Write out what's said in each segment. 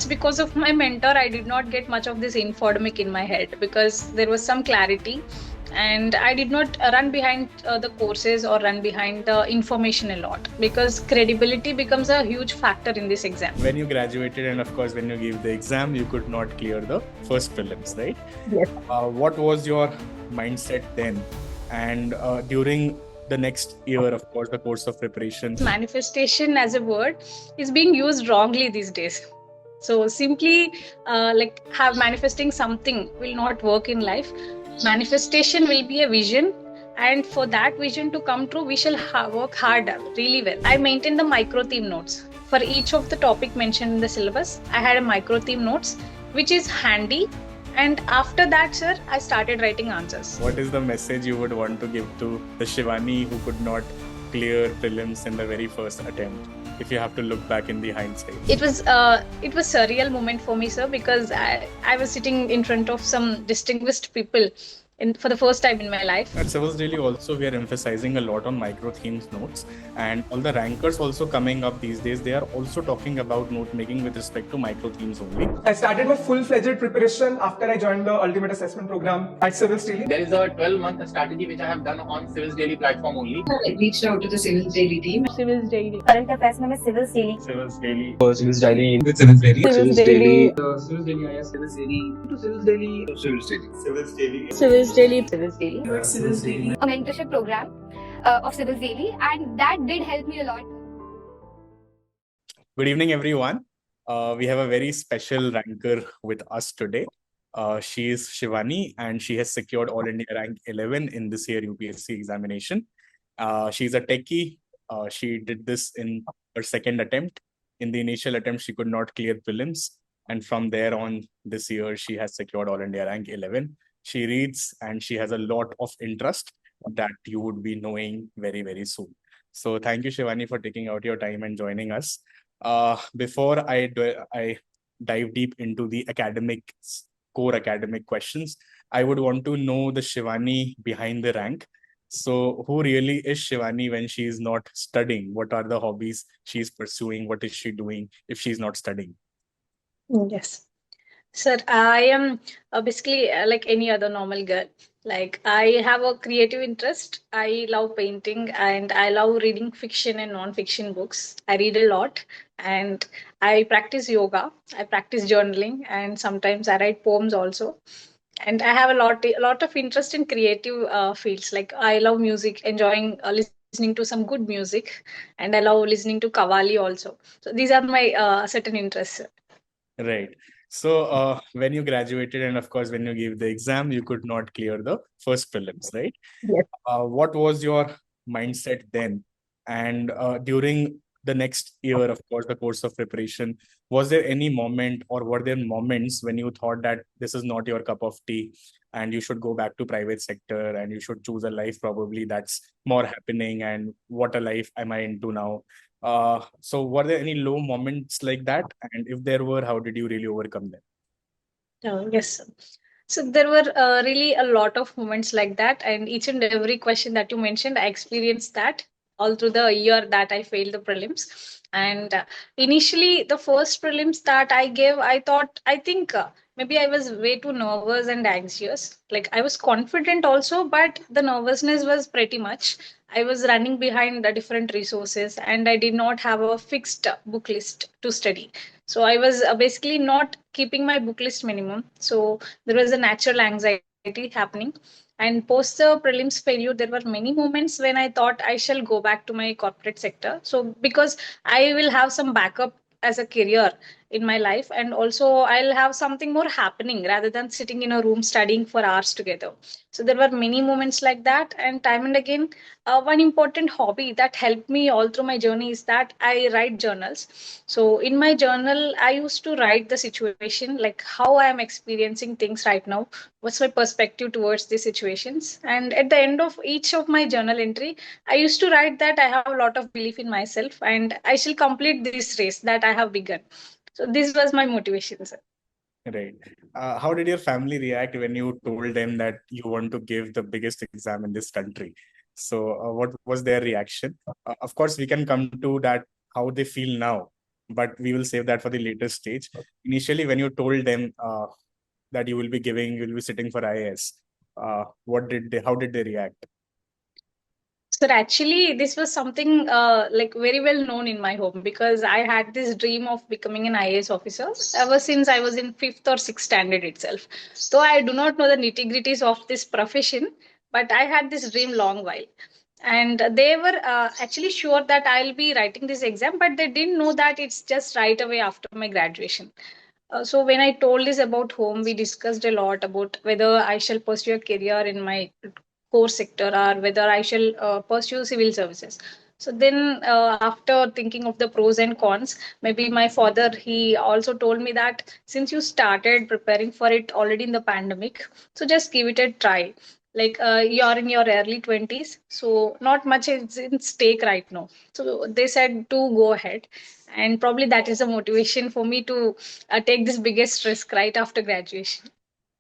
it's because of my mentor I did not get much of this infodemic in my head, because there was some clarity and I did not run behind the courses or run behind the information a lot, because credibility becomes a huge factor in this exam. When you graduated and of course when you gave the exam, you could not clear the first prelims, right? Yes. What was your mindset then? And during the next year, of course, the course of preparation. Manifestation as a word is being used wrongly these days. So simply like have manifesting something will not work in life. Manifestation will be a vision, and for that vision to come true we shall work harder really well. I maintain the micro theme notes for each of the topic mentioned in the syllabus. I had a micro theme notes which is handy, and after that, sir, I started writing answers. What is the message you would want to give to the Shivani who could not clear prelims in the very first attempt, if you have to look back in the hindsight? It was a surreal moment for me, sir, because I was sitting in front of some distinguished people for the first time in my life. At Civilsdaily also, we are emphasizing a lot on micro themes notes, and all the rankers also coming up these days, they are also talking about note making with respect to micro themes only. I started my full-fledged preparation after I joined the Ultimate Assessment Program at Civilsdaily. There is a 12-month strategy which I have done on Civilsdaily platform only. I reached out to the Civilsdaily team. Civilsdaily. Current affairs में Civilsdaily. Civilsdaily. Civilsdaily. With Civilsdaily. Civilsdaily. Civilsdaily. Civilsdaily. To Civilsdaily. Civilsdaily. Civilsdaily. Civilsdaily. Civilsdaily. A mentorship program of Civilsdaily, and that did help me a lot. Good evening, everyone. We have a very special ranker with us today. She is Shivani, and she has secured All India rank 11 in this year UPSC examination. She's a techie. She did this in her second attempt. In the initial attempt, she could not clear prelims. And from there on, this year, she has secured All India rank 11. She reads and she has a lot of interest that you would be knowing very, very soon. So thank you, Shivani, for taking out your time and joining us. Before I dive deep into the core academic questions, I would want to know the Shivani behind the rank. So who really is Shivani when she is not studying? What are the hobbies she's pursuing? What is she doing if she's not studying? Yes. Sir, I am basically like any other normal girl. Like, I have a creative interest. I love painting and I love reading fiction and non-fiction books. I read a lot and I practice yoga. I practice journaling, and sometimes I write poems also. And I have a lot of interest in creative fields. Like, I love music, enjoying listening to some good music, and I love listening to Qawwali also. So these are my certain interests. Right. So when you graduated and of course when you gave the exam, you could not clear the first prelims, right? Yes. What was your mindset then? And during the next year, of course, the course of preparation, was there any moment or were there moments when you thought that this is not your cup of tea and you should go back to private sector and you should choose a life probably that's more happening, and what a life am I into now? So were there any low moments like that? And if there were, how did you really overcome them? Yes, sir. So there were really a lot of moments like that, and each and every question that you mentioned, I experienced that all through the year that I failed the prelims. And initially, the first prelims that I gave, I think maybe I was way too nervous and anxious. Like, I was confident also, but the nervousness was pretty much. I was running behind the different resources, and I did not have a fixed book list to study. So I was basically not keeping my book list minimum. So there was a natural anxiety happening. And post the prelims failure, there were many moments when I thought I shall go back to my corporate sector. So because I will have some backup as a career in my life, and also I'll have something more happening rather than sitting in a room studying for hours together. So there were many moments like that, and time and again, one important hobby that helped me all through my journey is that I write journals. So in my journal, I used to write the situation, like how I am experiencing things right now, what's my perspective towards these situations. And at the end of each of my journal entry, I used to write that I have a lot of belief in myself and I shall complete this race that I have begun. So this was my motivation, sir. Right. How did your family react when you told them that you want to give the biggest exam in this country? So what was their reaction? Of course, we can come to that, how they feel now. but we will save that for the later stage. Initially, when you told them that you'll be sitting for IAS, how did they react? So actually, this was something like very well known in my home because I had this dream of becoming an IAS officer ever since I was in fifth or sixth standard itself. Though I do not know the nitty gritties of this profession, but I had this dream long while. And they were actually sure that I'll be writing this exam, but they didn't know that it's just right away after my graduation. So when I told this about home, we discussed a lot about whether I shall pursue a career in my core sector or whether I shall pursue civil services. So then, after thinking of the pros and cons, maybe my father he also told me that since you started preparing for it already in the pandemic, so just give it a try. Like you're in your early 20s, so not much is in stake right now. So they said to go ahead, and probably that is a motivation for me to take this biggest risk right after graduation.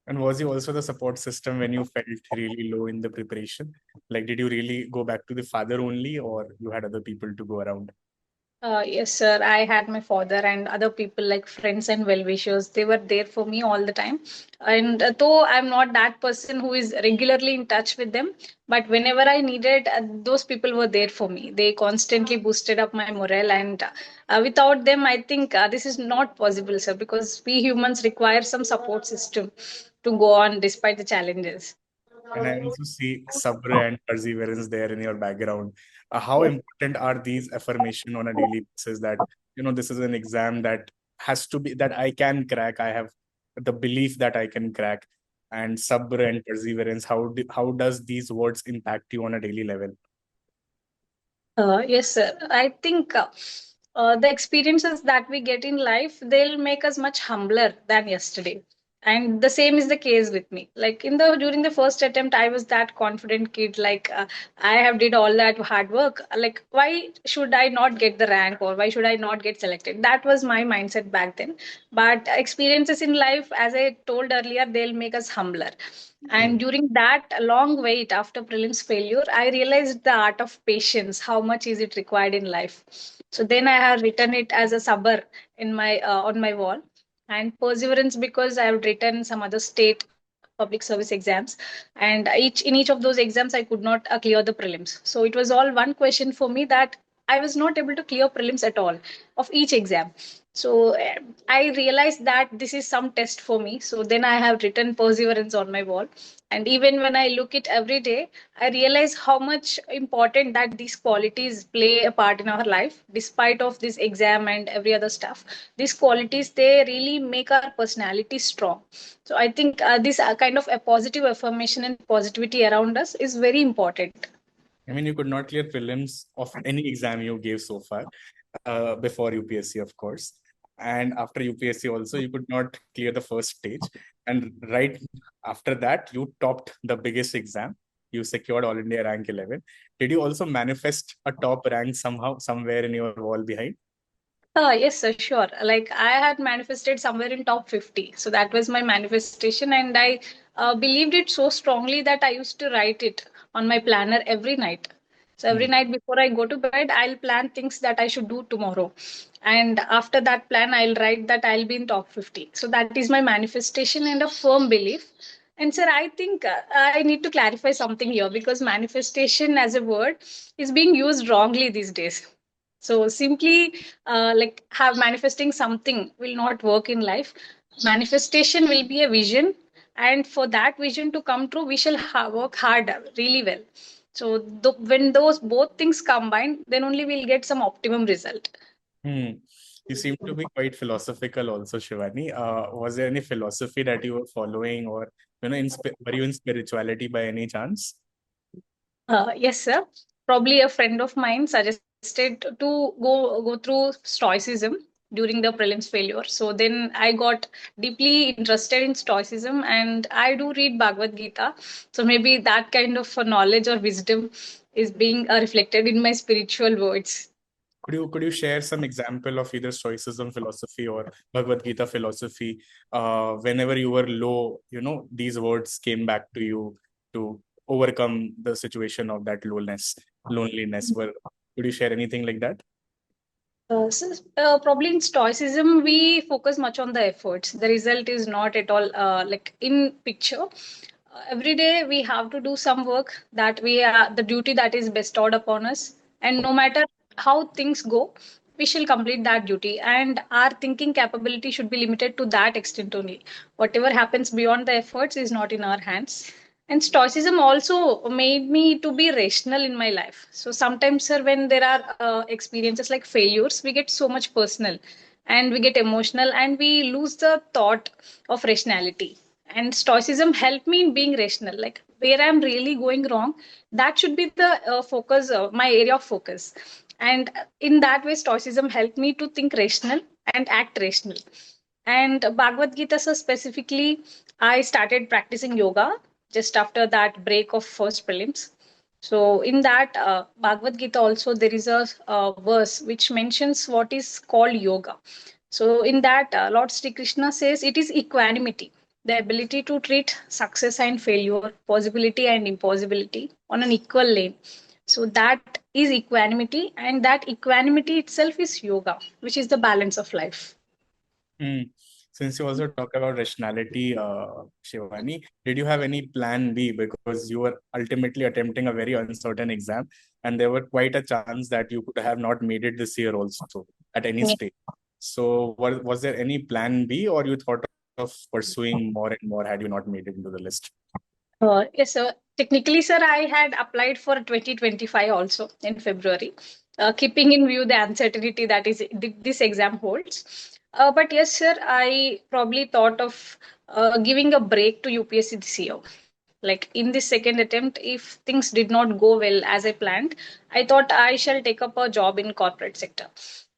And was he also the support system when you felt really low in the preparation? Like, did you really go back to the father only, or you had other people to go around? Yes, sir. I had my father and other people like friends and well wishers. They were there for me all the time. And though I'm not that person who is regularly in touch with them, but whenever I needed, those people were there for me. They constantly boosted up my morale. And without them, I think this is not possible, sir, because we humans require some support system to go on despite the challenges. And I also see sabr and perseverance there in your background. How important are these affirmation on a daily basis that, this is an exam that has to be, that I can crack. I have the belief that I can crack. And sabr and perseverance, how does these words impact you on a daily level? Yes, sir. I think the experiences that we get in life, they'll make us much humbler than yesterday. And the same is the case with me. Like during the first attempt, I was that confident kid. Like I have did all that hard work. Like why should I not get the rank or why should I not get selected? That was my mindset back then. But experiences in life, as I told earlier, they'll make us humbler. And during that long wait after prelims failure, I realized the art of patience. How much is it required in life? So then I have written it as a sabr in my on my wall, and perseverance because I have written some other state public service exams, and each of those exams I could not clear the prelims. So it was all one question for me that I was not able to clear prelims at all of each exam. So I realized that this is some test for me. So then I have written perseverance on my wall. And even when I look it every day, I realize how much important that these qualities play a part in our life, despite of this exam and every other stuff. These qualities, they really make our personality strong. So I think this kind of a positive affirmation and positivity around us is very important. I mean, you could not clear prelims of any exam you gave so far, before UPSC, of course. And after UPSC also, you could not clear the first stage. And right after that, you topped the biggest exam. You secured All India rank 11. Did you also manifest a top rank somehow, somewhere in your wall behind? Yes, sir, sure. Like I had manifested somewhere in top 50. So that was my manifestation. And I believed it so strongly that I used to write it on my planner every night. So every Hmm. night before I go to bed, I'll plan things that I should do tomorrow. And after that plan, I'll write that I'll be in top 50. So that is my manifestation and a firm belief. And sir, I think I need to clarify something here because manifestation as a word is being used wrongly these days. So simply like have manifesting something will not work in life. Manifestation will be a vision, and for that vision to come true, we shall work hard really well. So when those both things combine, then only we'll get some optimum result. Hmm. You seem to be quite philosophical also, Shivani. Was there any philosophy that you were following, or were you in spirituality by any chance? Yes, sir. Probably a friend of mine suggested to go through Stoicism during the prelims failure. So then I got deeply interested in Stoicism, and I do read Bhagavad Gita. So maybe that kind of knowledge or wisdom is being reflected in my spiritual words. Could you share some example of either Stoicism philosophy or Bhagavad Gita philosophy? Whenever you were low, these words came back to you to overcome the situation of that loneliness. Could you share anything like that? Probably in Stoicism, we focus much on the efforts. The result is not at all like in picture. Every day we have to do some work that we are the duty that is bestowed upon us, and no matter how things go, we shall complete that duty. And our thinking capability should be limited to that extent only. Whatever happens beyond the efforts is not in our hands. And Stoicism also made me to be rational in my life. So sometimes, sir, when there are experiences like failures, we get so much personal and we get emotional and we lose the thought of rationality. And Stoicism helped me in being rational, like where I'm really going wrong, that should be the focus, my area of focus. And in that way, Stoicism helped me to think rational and act rational. And Bhagavad Gita, so specifically, I started practicing yoga just after that break of first prelims. So in that Bhagavad Gita also there is a verse which mentions what is called yoga. So in that Lord Sri Krishna says it is equanimity, the ability to treat success and failure, possibility and impossibility on an equal lane. So that is equanimity, and that equanimity itself is yoga, which is the balance of life. Hmm. Since you also talked about rationality, Shivani, did you have any plan B? Because you were ultimately attempting a very uncertain exam, and there were quite a chance that you could have not made it this year also at any stage. So, was there any plan B, or you thought of pursuing more and more had you not made it into the list? Yes, sir. Technically, sir, I had applied for 2025 also in February, keeping in view the uncertainty that is this exam holds. But yes, sir, I probably thought of giving a break to UPSC this year. Like in this second attempt, if things did not go well as I planned, I thought I shall take up a job in corporate sector,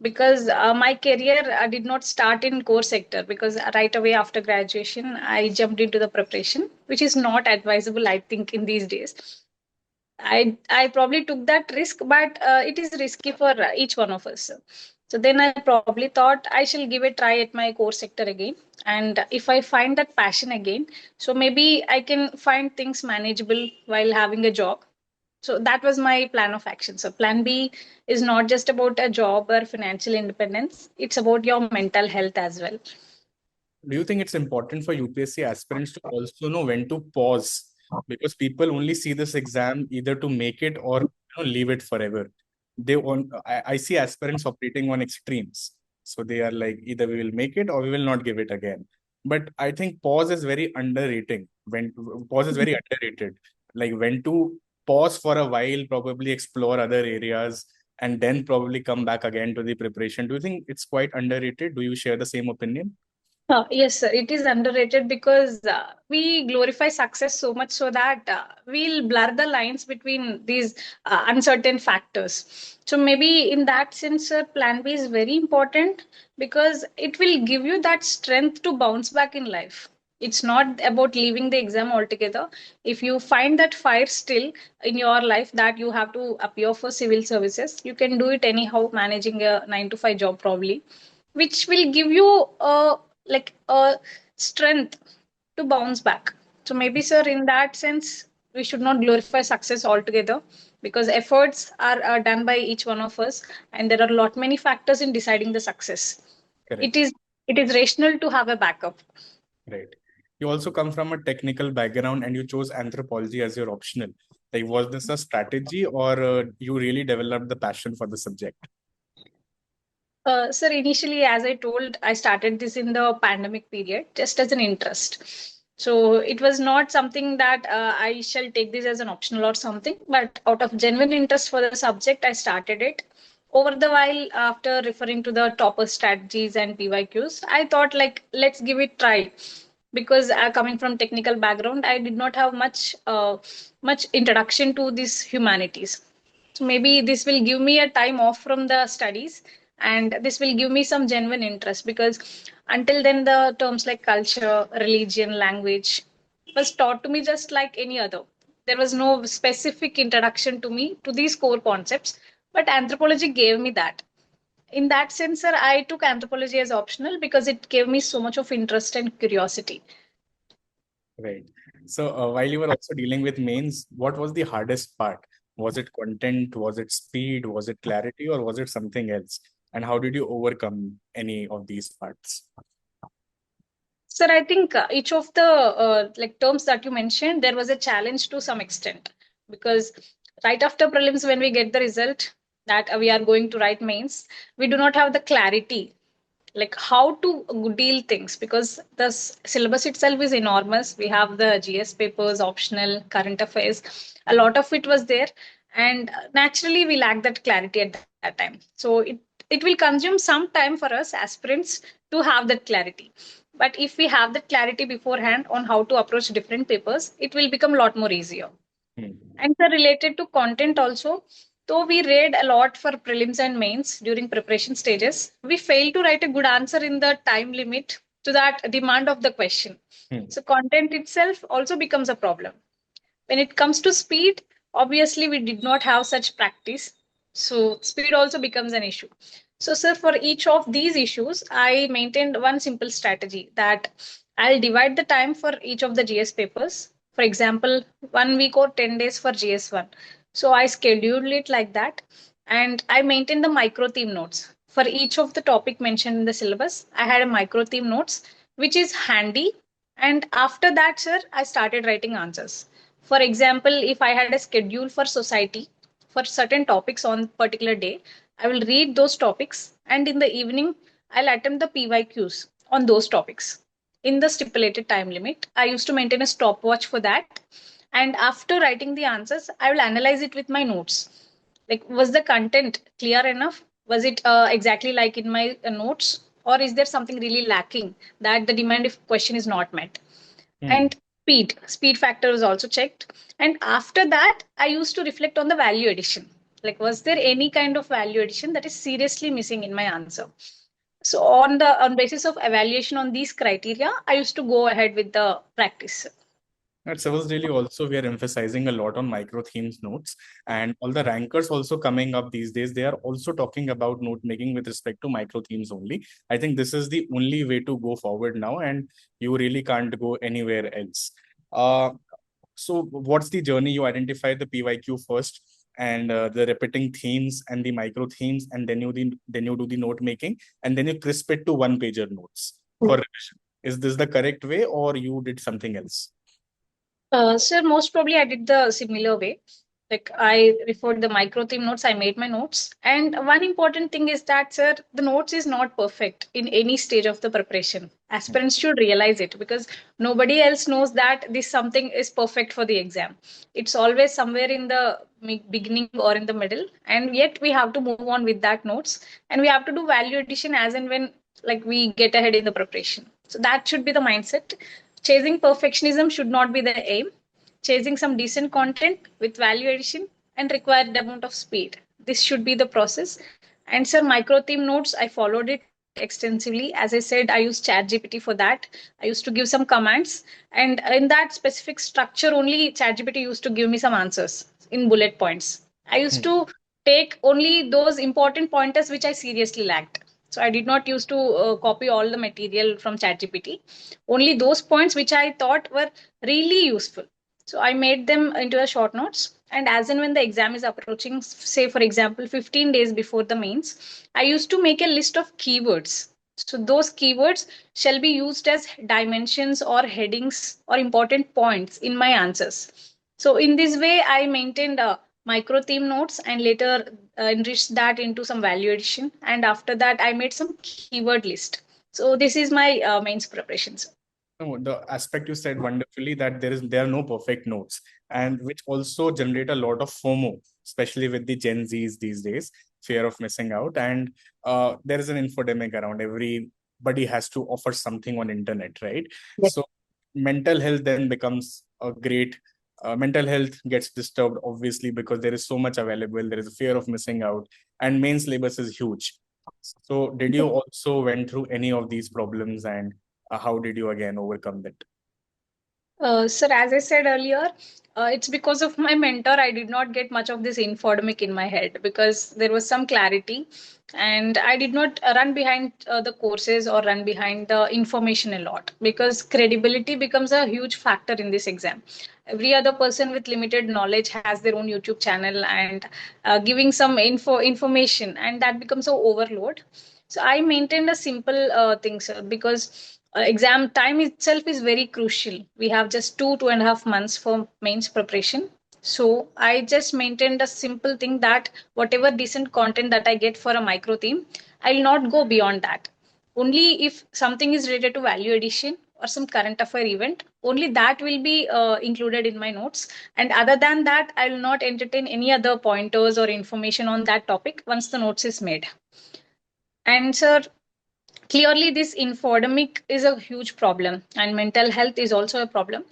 because my career did not start in core sector, because right away after graduation I jumped into the preparation, which is not advisable, I think, in these days. I probably took that risk, but it is risky for each one of us. So then I probably thought I shall give a try at my core sector again. And if I find that passion again, so maybe I can find things manageable while having a job. So that was my plan of action. So plan B is not just about a job or financial independence, it's about your mental health as well. Do you think it's important for UPSC aspirants to also know when to pause? Because people only see this exam either to make it or leave it forever. I see aspirants operating on extremes. So they are like, either we will make it or we will not give it again. But I think pause is very underrated. When pause is very underrated. Like when to pause for a while, probably explore other areas, and then probably come back again to the preparation. Do you think it's quite underrated? Do you share the same opinion? Yes, sir. It is underrated because we glorify success so much so that we'll blur the lines between these uncertain factors. So maybe in that sense, sir, plan B is very important because it will give you that strength to bounce back in life. It's not about leaving the exam altogether. If you find that fire still in your life that you have to appear for civil services, you can do it anyhow, managing a 9 to 5 job probably, which will give you a strength to bounce back. So maybe, sir, in that sense, we should not glorify success altogether, because efforts are done by each one of us, and there are a lot many factors in deciding the success. Correct. It is rational to have a backup. Right. You also come from a technical background and you chose anthropology as your optional. Like, was this a strategy or you really developed the passion for the subject? Sir, initially, as I told, I started this in the pandemic period just as an interest. So it was not something that I shall take this as an optional or something, but out of genuine interest for the subject, I started it. Over the while, after referring to the topper strategies and PYQs, I thought like let's give it try, because coming from technical background, I did not have much introduction to these humanities. So maybe this will give me a time off from the studies, and this will give me some genuine interest, because until then the terms like culture, religion, language was taught to me just like any other. There was no specific introduction to me to these core concepts, but anthropology gave me that. In that sense, sir, I took anthropology as optional because it gave me so much of interest and curiosity. Right. So while you were also dealing with mains, what was the hardest part? Was it content? Was it speed? Was it clarity? Or was it something else? and how did you overcome any of these parts? Sir, I think each of the like terms that you mentioned, there was a challenge to some extent, because right after prelims, when we get the result that we are going to write mains, we do not have the clarity like how to deal things, because the syllabus itself is enormous. We have the GS papers, optional, current affairs, a lot of it was there, and naturally we lack that clarity at that time. So it will consume some time for us aspirants to have that clarity. But if we have that clarity beforehand on how to approach different papers, it will become a lot more easier. Hmm. And so related to content also, though we read a lot for prelims and mains during preparation stages, we fail to write a good answer in the time limit to that demand of the question. Hmm. So content itself also becomes a problem. When it comes to speed, obviously we did not have such practice. So speed also becomes an issue. So, sir, for each of these issues, I maintained one simple strategy that I'll divide the time for each of the GS papers. For example, 1 week or 10 days for GS1. So I scheduled it like that, and I maintained the micro theme notes. For each of the topic mentioned in the syllabus, I had a micro theme notes, which is handy. And after that, sir, I started writing answers. For example, if I had a schedule for society for certain topics on particular day, I will read those topics, and in the evening I'll attempt the PYQs on those topics in the stipulated time limit. I used to maintain a stopwatch for that, and after writing the answers, I will analyze it with my notes. Like, was the content clear enough? Was it exactly like in my notes, or is there something really lacking that the demand if question is not met? Hmm. And speed factor is also checked. And after that, I used to reflect on the value addition. Like, was there any kind of value addition that is seriously missing in my answer? So on basis of evaluation on these criteria, I used to go ahead with the practice. At Civilsdaily also, we are emphasizing a lot on micro themes notes, and all the rankers also coming up these days, they are also talking about note making with respect to micro themes only. I think this is the only way to go forward now, and you really can't go anywhere else. So what's the journey? You identify the PYQ first, and the repeating themes and the micro themes, and then you do the note making, and then you crisp it to one pager notes for revision. Is this the correct way, or you did something else? Sir, most probably I did the similar way. Like, I referred the micro theme notes, I made my notes. And one important thing is that, sir, the notes is not perfect in any stage of the preparation. Aspirants should realize it, because nobody else knows that this something is perfect for the exam. It's always somewhere in the beginning or in the middle. And yet we have to move on with that notes. And we have to do value addition as and when like we get ahead in the preparation. So that should be the mindset. Chasing perfectionism should not be the aim. Chasing some decent content with value addition and required amount of speed. This should be the process. And sir, micro theme notes, I followed it extensively. As I said, I used ChatGPT for that. I used to give some commands, and in that specific structure, only ChatGPT used to give me some answers in bullet points. I used Hmm. to take only those important pointers which I seriously lacked. So I did not use to copy all the material from ChatGPT. Only those points which I thought were really useful. So I made them into a short notes. And as and when the exam is approaching, say for example, 15 days before the mains, I used to make a list of keywords. So those keywords shall be used as dimensions or headings or important points in my answers. So in this way, I maintained micro theme notes and later enriched that into some value addition. And after that, I made some keyword list. So this is my mains preparations. No, the aspect you said wonderfully, that there are no perfect notes, and which also generate a lot of FOMO, especially with the Gen Zs these days, fear of missing out. And there is an infodemic around. Everybody has to offer something on internet, right? Yes. So mental health then becomes a great. Mental health gets disturbed, obviously, because there is so much available. There is a fear of missing out, and main syllabus is huge. So did you also went through any of these problems, and how did you again overcome that? Sir, as I said earlier, it's because of my mentor. I did not get much of this infodemic in my head because there was some clarity, and I did not run behind the courses or run behind the information a lot because credibility becomes a huge factor in this exam. Every other person with limited knowledge has their own YouTube channel and giving some information, and that becomes a overload. So I maintained a simple thing, sir, because exam time itself is very crucial. We have just 2.5 months for mains preparation. So I just maintained a simple thing that whatever decent content that I get for a micro theme, I'll not go beyond that. Only if something is related to value addition or some current affair event, only that will be included in my notes. And other than that, I will not entertain any other pointers or information on that topic once the notes is made. And sir, clearly this infodemic is a huge problem and mental health is also a problem,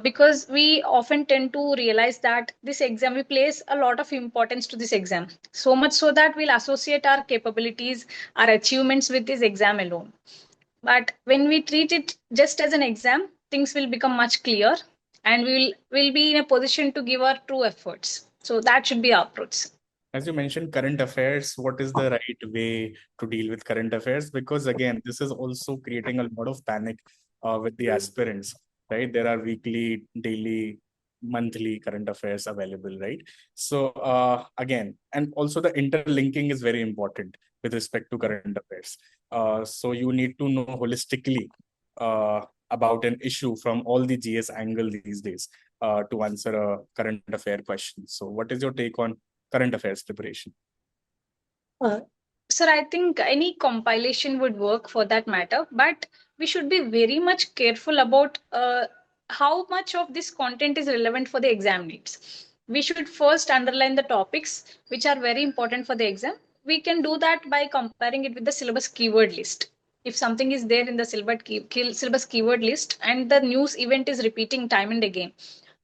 because we often tend to realize that this exam, we place a lot of importance to this exam, so much so that we'll associate our capabilities, our achievements with this exam alone. But when we treat it just as an exam, things will become much clearer, and will be in a position to give our true efforts. So that should be our approach. As you mentioned, current affairs, what is the right way to deal with current affairs? Because again, this is also creating a lot of panic with the aspirants, right? There are weekly, daily, monthly current affairs available, right? So again, and also the interlinking is very important with respect to current affairs. So you need to know holistically about an issue from all the GS angle these days to answer a current affair question. So what is your take on current affairs preparation? Uh, Sir, I think any compilation would work for that matter, but we should be very much careful about how much of this content is relevant for the exam needs. We should first underline the topics which are very important for the exam. We can do that by comparing it with the syllabus keyword list. If something is there in the syllabus keyword list and the news event is repeating time and again,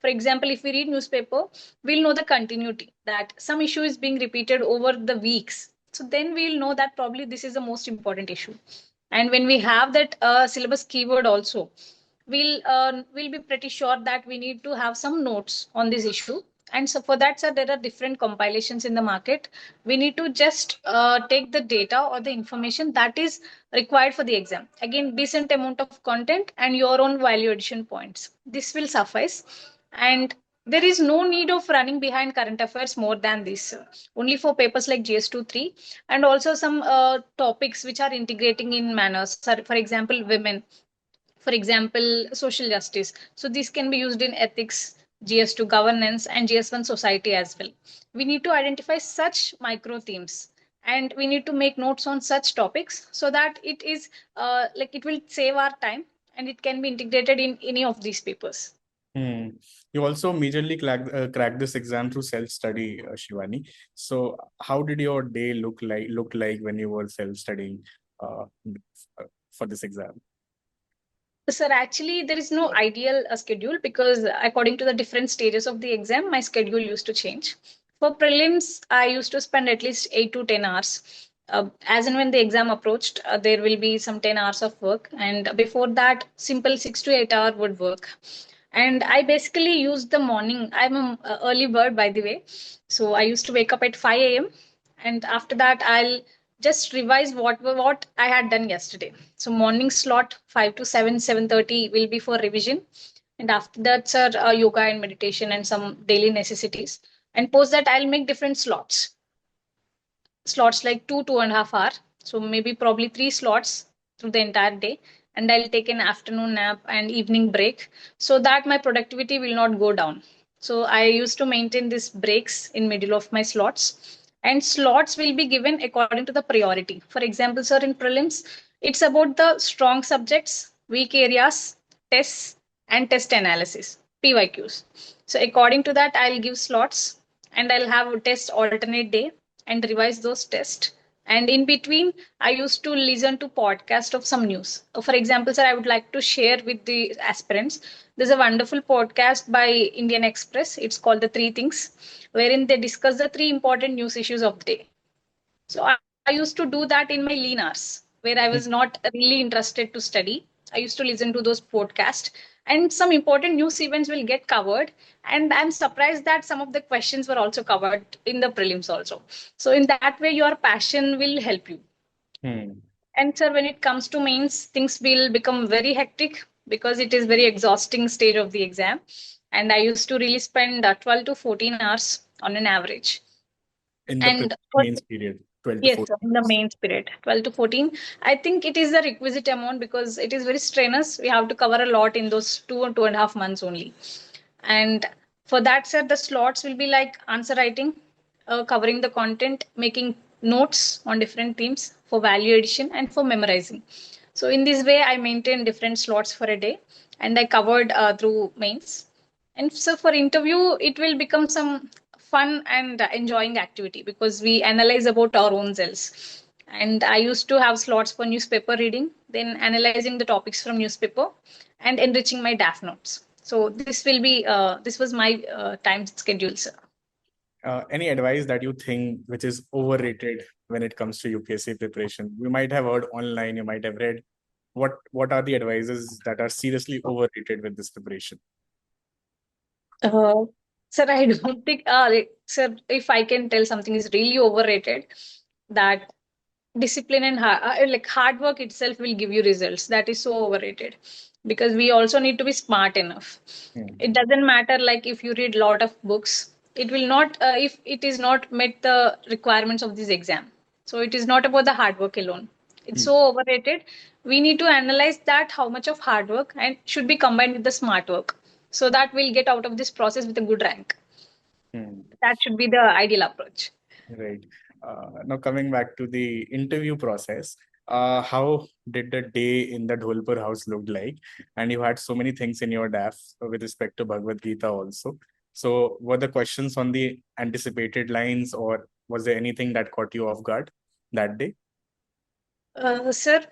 for example, if we read newspaper, we'll know the continuity that some issue is being repeated over the weeks. So then we'll know that probably this is the most important issue. And when we have that syllabus keyword also, we'll be pretty sure that we need to have some notes on this issue. And so for that, sir, there are different compilations in the market. We need to just take the data or the information that is required for the exam. Again, decent amount of content and your own value addition points. This will suffice. And there is no need of running behind current affairs more than this. Only for papers like GS2 3, and also some topics which are integrating in manners. For example, women, for example, social justice. So these can be used in ethics, GS2 governance, and GS1 society as well. We need to identify such micro themes, and we need to make notes on such topics so that it is like it will save our time and it can be integrated in any of these papers. Hmm. You also majorly cracked this exam through self-study, Shivani. So how did your day look like when you were self-studying uh, for this exam? Sir, actually, there is no ideal schedule because according to the different stages of the exam, my schedule used to change. For prelims, I used to spend at least 8 to 10 hours. As and when the exam approached, there will be some 10 hours of work. And before that, simple 6 to 8 hour would work. And I basically used the morning. I'm an early bird, by the way. So I used to wake up at 5 a.m. And after that, I'll just revise what I had done yesterday. So morning slot 5 to 7, 7:30 will be for revision, and after that, sir, yoga and meditation and some daily necessities. And post that, I'll make different slots like 2.5 hour. So maybe probably 3 slots through the entire day, and I'll take an afternoon nap and evening break so that my productivity will not go down. So I used to maintain these breaks in middle of my slots, and slots will be given according to the priority. For example, sir, in prelims, it's about the strong subjects, weak areas, tests, and test analysis, PYQs. So according to that, I'll give slots, and I'll have a test alternate day and revise those tests. And in between, I used to listen to podcast of some news. For example, sir, I would like to share with the aspirants. There's a wonderful podcast by Indian Express. It's called The Three Things, wherein they discuss the three important news issues of the day. So I used to do that in my lean hours, where I was not really interested to study. I used to listen to those podcasts, and some important news events will get covered. And I'm surprised that some of the questions were also covered in the prelims also. So in that way, your passion will help you. Hmm. And sir, when it comes to mains, things will become very hectic because it is very exhausting stage of the exam. And I used to really spend 12 to 14 hours on an average. In the And for mains period, 12 to yes, sir, 14 in the hours. main spirit, 12 to 14. I think it is the requisite amount because it is very strenuous. We have to cover a lot in those 2 and 2.5 months only. And for that, sir, the slots will be like answer writing, covering the content, making notes on different themes for value addition and for memorizing. So in this way, I maintain different slots for a day, and I covered through mains. And so for interview, it will become some fun and enjoying activity because we analyze about our own selves. And I used to have slots for newspaper reading, then analyzing the topics from newspaper, and enriching my DAF notes. So this was my time schedule, sir. Any advice that you think which is overrated when it comes to UPSC preparation? You might have heard online, you might have read. What are the advices that are seriously overrated with this preparation? Uh, Sir, I don't think, sir, if I can tell something is really overrated, that discipline and like hard work itself will give you results. That is so overrated because we also need to be smart enough. Hmm. It doesn't matter like if you read a lot of books, it will not if it is not met the requirements of this exam. So it is not about the hard work alone. It's Hmm. so overrated. We need to analyze that how much of hard work and should be combined with the smart work so that we'll get out of this process with a good rank. Hmm. That should be the ideal approach. Right. Now coming back to the interview process, how did the day in the Dholpur house look like? And you had so many things in your DAF with respect to Bhagavad Gita also. So were the questions on the anticipated lines, or was there anything that caught you off guard that day? Sir,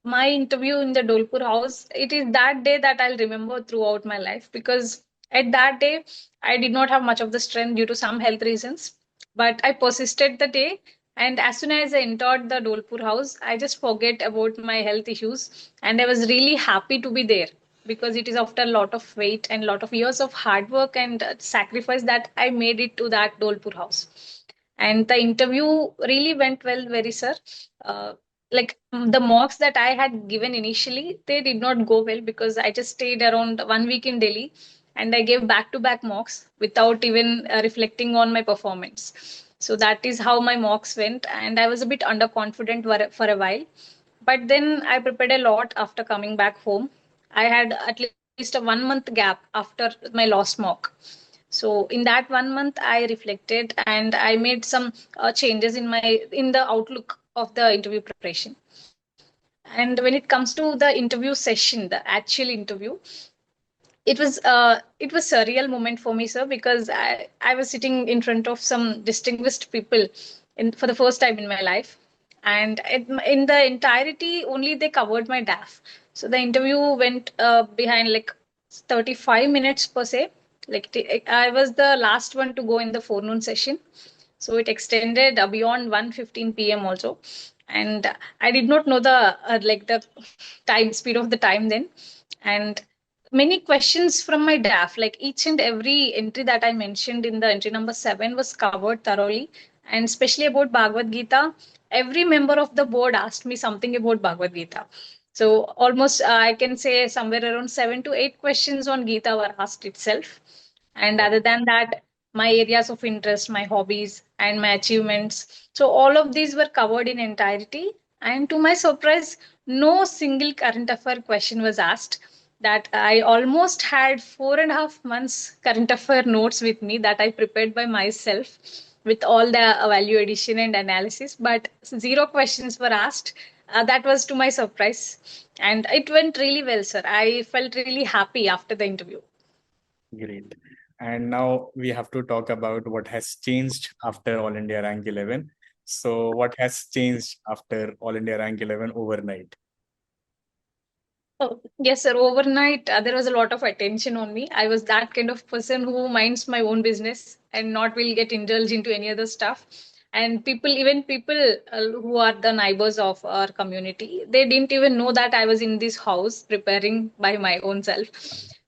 my interview in the Dolpur house, it is that day that I'll remember throughout my life because at that day, I did not have much of the strength due to some health reasons. But I persisted the day. And as soon as I entered the Dolpur house, I just forget about my health issues. And I was really happy to be there because it is after a lot of wait and lot of years of hard work and sacrifice that I made it to that Dolpur house. And the interview really went well, very sir. Uh, the mocks that I had given initially, they did not go well because I just stayed around 1 week in Delhi and I gave back to back mocks without even reflecting on my performance. So that is how my mocks went, and I was a bit underconfident for a while. But then I prepared a lot after coming back home. I had at least a 1 month gap after my last mock. So in that 1 month, I reflected and I made some changes in the outlook of the interview preparation. And when it comes to the interview session, the actual interview, it was surreal moment for me, sir, because I was sitting in front of some distinguished people for the first time in my life, and in the entirety only they covered my DAF. So the interview went behind like 35 minutes per se. I was the last one to go in the forenoon session, so it extended beyond 1:15 p.m. also, and I did not know the the time speed of the time then. And many questions from my DAF, like each and every entry that I mentioned in the entry number 7 was covered thoroughly, and especially about Bhagavad Gita. Every member of the board asked me something about Bhagavad Gita. So almost I can say somewhere around 7 to 8 questions on Gita were asked itself. And other than that, my areas of interest, my hobbies, and my achievements. So all of these were covered in entirety. And to my surprise, no single current affair question was asked. That I almost had 4.5 months current affair notes with me that I prepared by myself with all the value addition and analysis, but zero questions were asked. That was to my surprise, and it went really well, sir. I felt really happy after the interview. Great. And now we have to talk about what has changed after All India Rank 11. So what has changed after All India Rank 11 overnight? Oh, yes, sir. Overnight, there was a lot of attention on me. I was that kind of person who minds my own business and not will get indulged into any other stuff. And even people who are the neighbors of our community, they didn't even know that I was in this house preparing by my own self.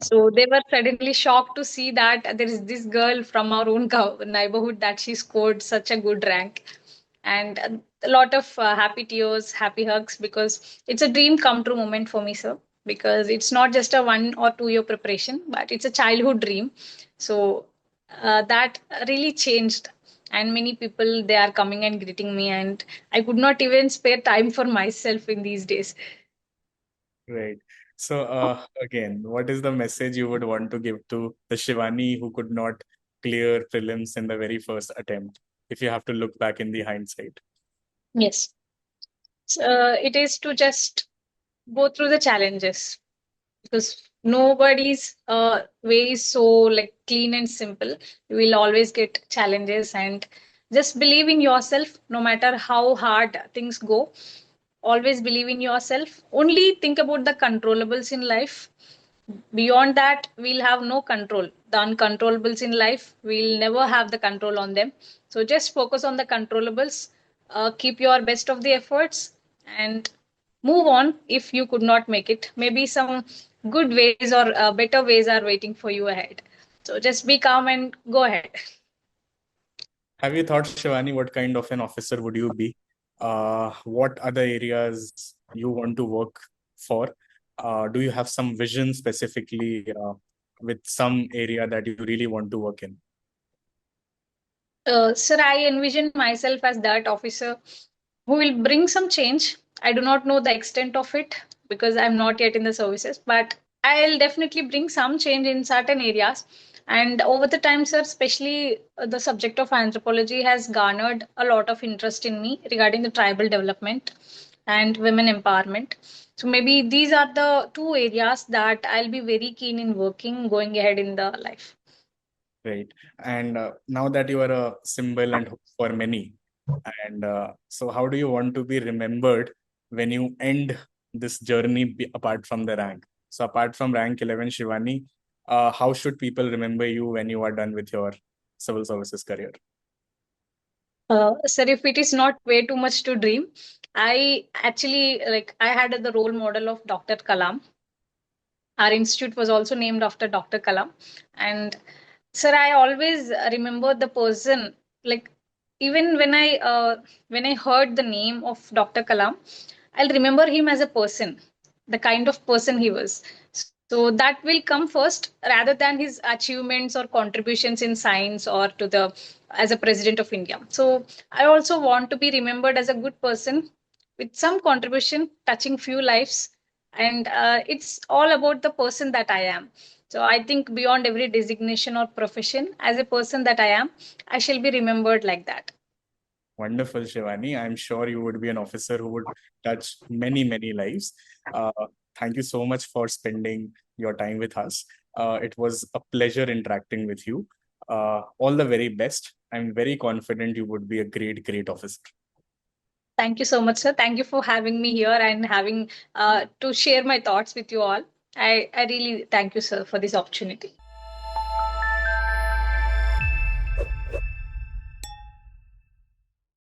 So they were suddenly shocked to see that there is this girl from our own neighborhood that she scored such a good rank. And a lot of happy tears, happy hugs, because it's a dream come true moment for me, sir. Because it's not just a 1 or 2 year preparation, but it's a childhood dream. So that really changed. And many people, they are coming and greeting me, and I could not even spare time for myself in these days. Right. So, again, what is the message you would want to give to the Shivani who could not clear prelims in the very first attempt, if you have to look back in the hindsight? Yes. It is to just go through the challenges, because nobody's way is so like clean and simple. You will always get challenges, and just believe in yourself no matter how hard things go. Always believe in yourself. Only think about the controllables in life. Beyond that, we'll have no control. The uncontrollables in life, we'll never have the control on them. So just focus on the controllables, keep your best of the efforts, and move on. If you could not make it, maybe some good ways or better ways are waiting for you ahead. So just be calm and go ahead. Have you thought, Shivani, what kind of an officer would you be? What other areas you want to work for? Do you have some vision specifically with some area that you really want to work in? Sir, I envision myself as that officer who will bring some change. I do not know the extent of it because I'm not yet in the services, but I'll definitely bring some change in certain areas. And over the time, sir, especially the subject of anthropology has garnered a lot of interest in me regarding the tribal development and women empowerment. So maybe these are the two areas that I'll be very keen in working going ahead in the life. Right. And now that you are a symbol and hope for many, and so how do you want to be remembered when you end this journey apart from the rank? So apart from rank 11, Shivani, how should people remember you when you are done with your civil services career? Sir, if it is not way too much to dream, I actually like I had the role model of Dr. Kalam. Our institute was also named after Dr. Kalam. And sir, I always remember the person, like even when I heard the name of Dr. Kalam, I'll remember him as a person, the kind of person he was. So that will come first rather than his achievements or contributions in science or to the as a president of India. So I also want to be remembered as a good person with some contribution touching few lives. And it's all about the person that I am. So I think beyond every designation or profession, as a person that I am, I shall be remembered like that. Wonderful, Shivani. I'm sure you would be an officer who would touch many, many lives. Uh, Thank you so much for spending your time with us. It was a pleasure interacting with you. All the very best. I'm very confident you would be a great, great officer. Thank you so much, sir. Thank you for having me here and having to share my thoughts with you all. I really thank you, sir, for this opportunity.